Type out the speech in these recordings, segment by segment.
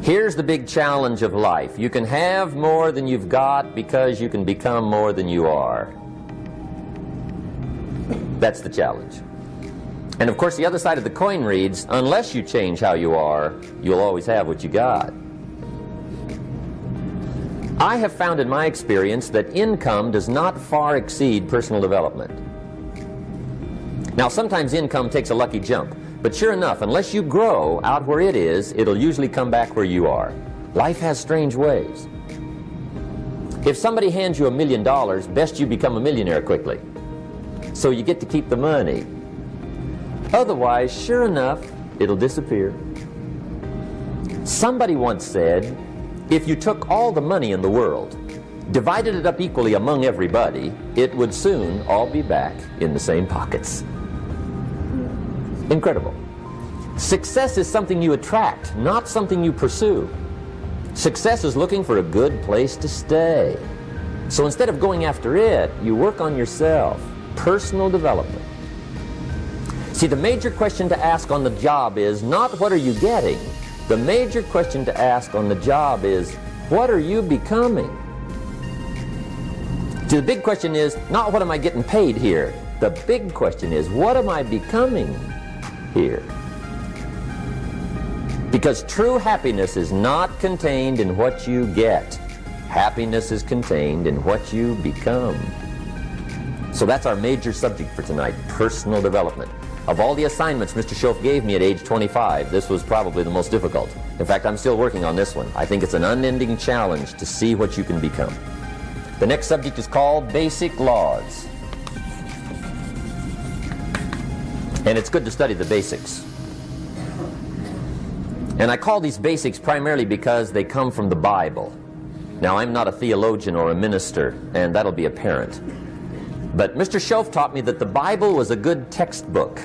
Here's the big challenge of life. You can have more than you've got because you can become more than you are. That's the challenge. And of course the other side of the coin reads, unless you change how you are, you'll always have what you got. I have found in my experience that income does not far exceed personal development. Now sometimes income takes a lucky jump, but sure enough, unless you grow out where it is, it'll usually come back where you are. Life has strange ways. If somebody hands you $1 million, best you become a millionaire quickly, so you get to keep the money. Otherwise, sure enough, it'll disappear. Somebody once said, if you took all the money in the world, divided it up equally among everybody, it would soon all be back in the same pockets. Incredible. Success is something you attract, not something you pursue. Success is looking for a good place to stay. So instead of going after it, you work on yourself. Personal development. See, the major question to ask on the job is not what are you getting? The major question to ask on the job is what are you becoming? See, the big question is not what am I getting paid here? The big question is what am I becoming here? Because true happiness is not contained in what you get. Happiness is contained in what you become. So that's our major subject for tonight, personal development. Of all the assignments Mr. Schoaf gave me at age 25, this was probably the most difficult. In fact, I'm still working on this one. I think it's an unending challenge to see what you can become. The next subject is called Basic Laws. And it's good to study the basics. And I call these basics primarily because they come from the Bible. Now, I'm not a theologian or a minister, and that'll be apparent. But Mr. Schoaf taught me that the Bible was a good textbook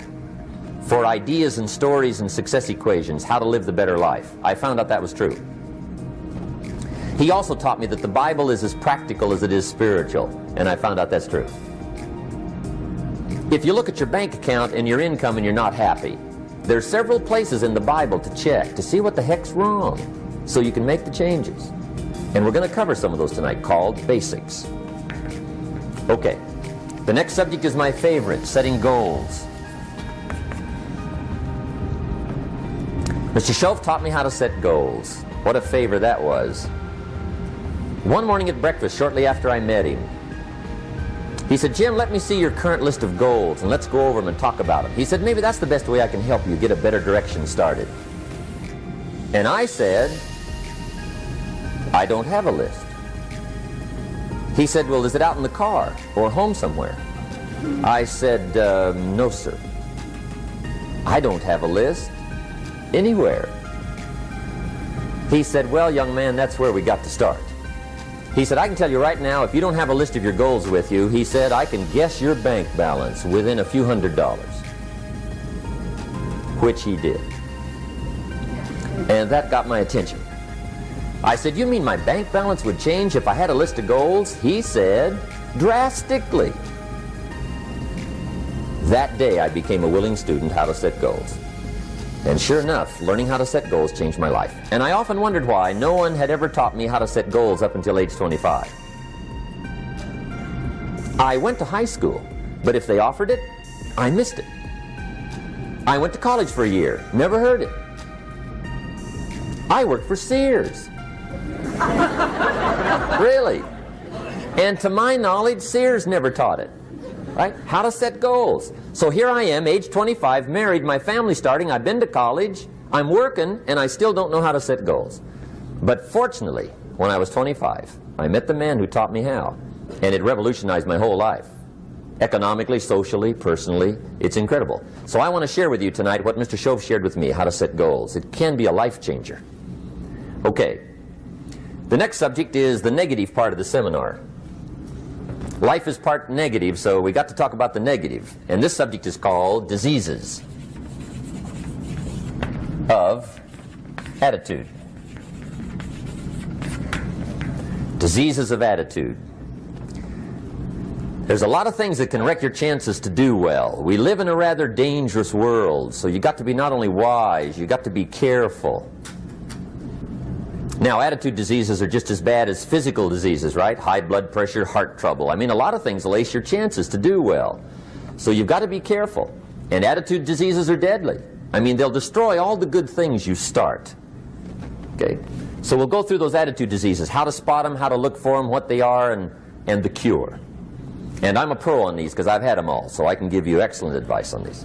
for ideas and stories and success equations, how to live the better life. I found out that was true. He also taught me that the Bible is as practical as it is spiritual, and I found out that's true. If you look at your bank account and your income and you're not happy, there's several places in the Bible to check to see what the heck's wrong so you can make the changes. And we're going to cover some of those tonight, called basics. Okay, the next subject is my favorite, setting goals. Mr. Schoaf taught me how to set goals. What a favor that was. One morning at breakfast, shortly after I met him, he said, Jim, let me see your current list of goals and let's go over them and talk about them. He said, maybe that's the best way I can help you get a better direction started. And I said, I don't have a list. He said, well, is it out in the car or home somewhere? I said, no, sir. I don't have a list anywhere. He said, well, young man, that's where we got to start. He said, I can tell you right now, if you don't have a list of your goals with you, he said, I can guess your bank balance within a few $100s. Which he did. And that got my attention. I said, you mean my bank balance would change if I had a list of goals? He said, drastically. That day I became a willing student how to set goals. And sure enough, learning how to set goals changed my life. And I often wondered why no one had ever taught me how to set goals up until age 25. I went to high school, but if they offered it, I missed it. I went to college for a year, never heard it. I worked for Sears. Really. And to my knowledge, Sears never taught it. Right? How to set goals. So here I am, age 25, married, my family's starting, I've been to college, I'm working, and I still don't know how to set goals. But fortunately, when I was 25, I met the man who taught me how, and it revolutionized my whole life. Economically, socially, personally, it's incredible. So I want to share with you tonight what Mr. Schoaf shared with me, how to set goals. It can be a life changer. Okay, the next subject is the negative part of the seminar. Life is part negative, so we got to talk about the negative. And this subject is called diseases of attitude. Diseases of attitude. There's a lot of things that can wreck your chances to do well. We live in a rather dangerous world, so you got to be not only wise, you got to be careful. Now, attitude diseases are just as bad as physical diseases, right? High blood pressure, heart trouble. I mean, a lot of things lace your chances to do well. So you've got to be careful. And attitude diseases are deadly. I mean, they'll destroy all the good things you start. Okay? So we'll go through those attitude diseases, how to spot them, how to look for them, what they are, and the cure. And I'm a pro on these because I've had them all, so I can give you excellent advice on these.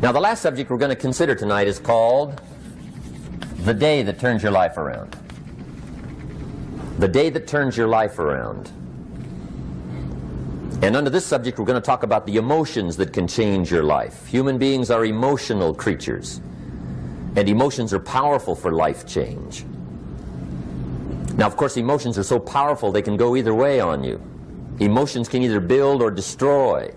Now, the last subject we're going to consider tonight is called the day that turns your life around. The day that turns your life around. And under this subject, we're going to talk about the emotions that can change your life. Human beings are emotional creatures, and emotions are powerful for life change. Now, of course, emotions are so powerful they can go either way on you. Emotions can either build or destroy.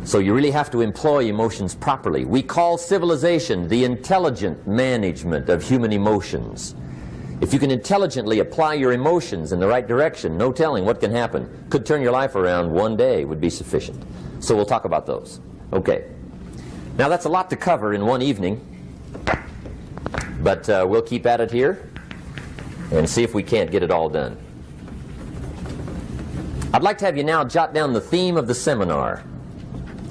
So you really have to employ emotions properly. We call civilization the intelligent management of human emotions. If you can intelligently apply your emotions in the right direction, no telling what can happen. Could turn your life around one day would be sufficient. So we'll talk about those. Okay. Now that's a lot to cover in one evening, but we'll keep at it here and see if we can't get it all done. I'd like to have you now jot down the theme of the seminar.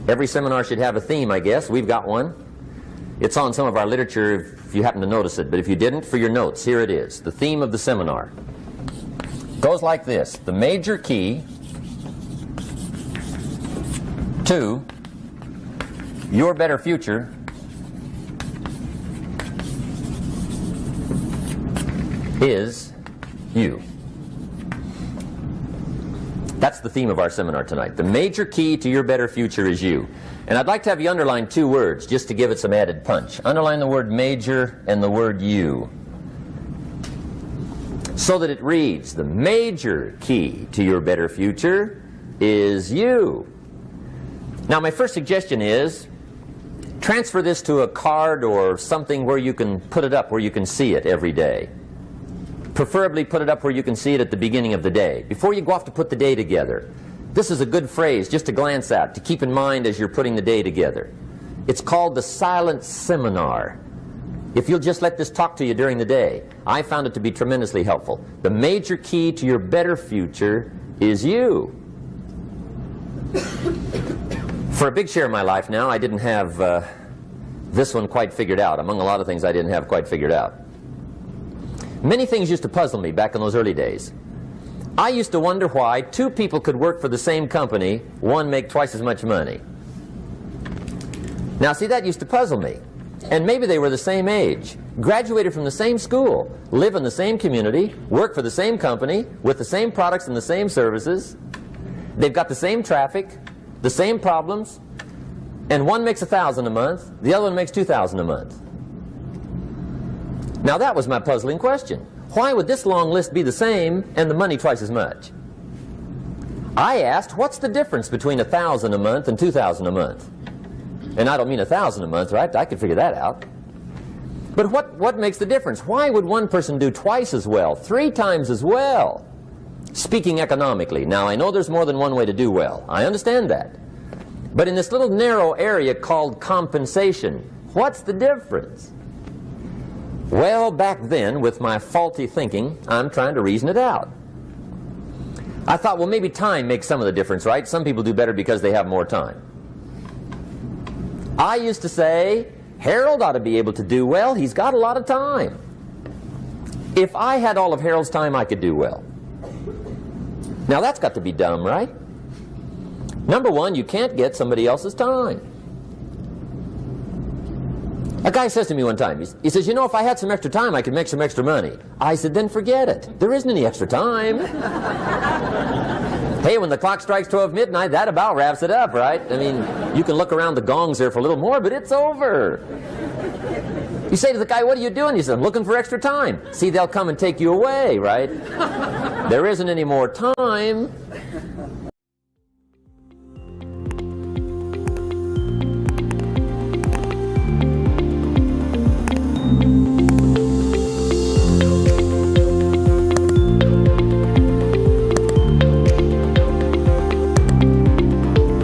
Every seminar should have a theme, I guess. We've got one. It's on some of our literature if you happen to notice it, but if you didn't, for your notes, here it is. The theme of the seminar goes like this: the major key to your better future is you. That's the theme of our seminar tonight. The major key to your better future is you. And I'd like to have you underline two words just to give it some added punch. Underline the word major and the word you, so that it reads, the major key to your better future is you. Now, my first suggestion is transfer this to a card or something where you can put it up, where you can see it every day. Preferably put it up where you can see it at the beginning of the day, before you go off to put the day together. This is a good phrase just to glance at, to keep in mind as you're putting the day together. It's called the silent seminar. If you'll just let this talk to you during the day, I found it to be tremendously helpful. The major key to your better future is you. For a big share of my life now, I didn't have this one quite figured out, among a lot of things I didn't have quite figured out. Many things used to puzzle me back in those early days. I used to wonder why two people could work for the same company, one make twice as much money. Now, see, that used to puzzle me. And maybe they were the same age, graduated from the same school, live in the same community, work for the same company, with the same products and the same services. They've got the same traffic, the same problems, and one makes $1,000 a month, the other one makes $2,000 a month. Now that was my puzzling question. Why would this long list be the same and the money twice as much? I asked, what's the difference between $1,000 a month and $2,000 a month? And I don't mean $1,000 a month, right? I could figure that out. But what makes the difference? Why would one person do twice as well, 3 times as well? Speaking economically. Now, I know there's more than one way to do well. I understand that. But in this little narrow area called compensation, what's the difference? Well, back then, with my faulty thinking, I'm trying to reason it out. I thought, well, maybe time makes some of the difference, right? Some people do better because they have more time. I used to say, Harold ought to be able to do well. He's got a lot of time. If I had all of Harold's time, I could do well. Now, that's got to be dumb, right? Number one, you can't get somebody else's time. A guy says to me one time, he says, you know, if I had some extra time, I could make some extra money. I said, then forget it. There isn't any extra time. Hey, when the clock strikes 12 midnight, that about wraps it up, right? I mean, you can look around the gongs there for a little more, but it's over. You say to the guy, what are you doing? He says, I'm looking for extra time. See, they'll come and take you away, right? There isn't any more time.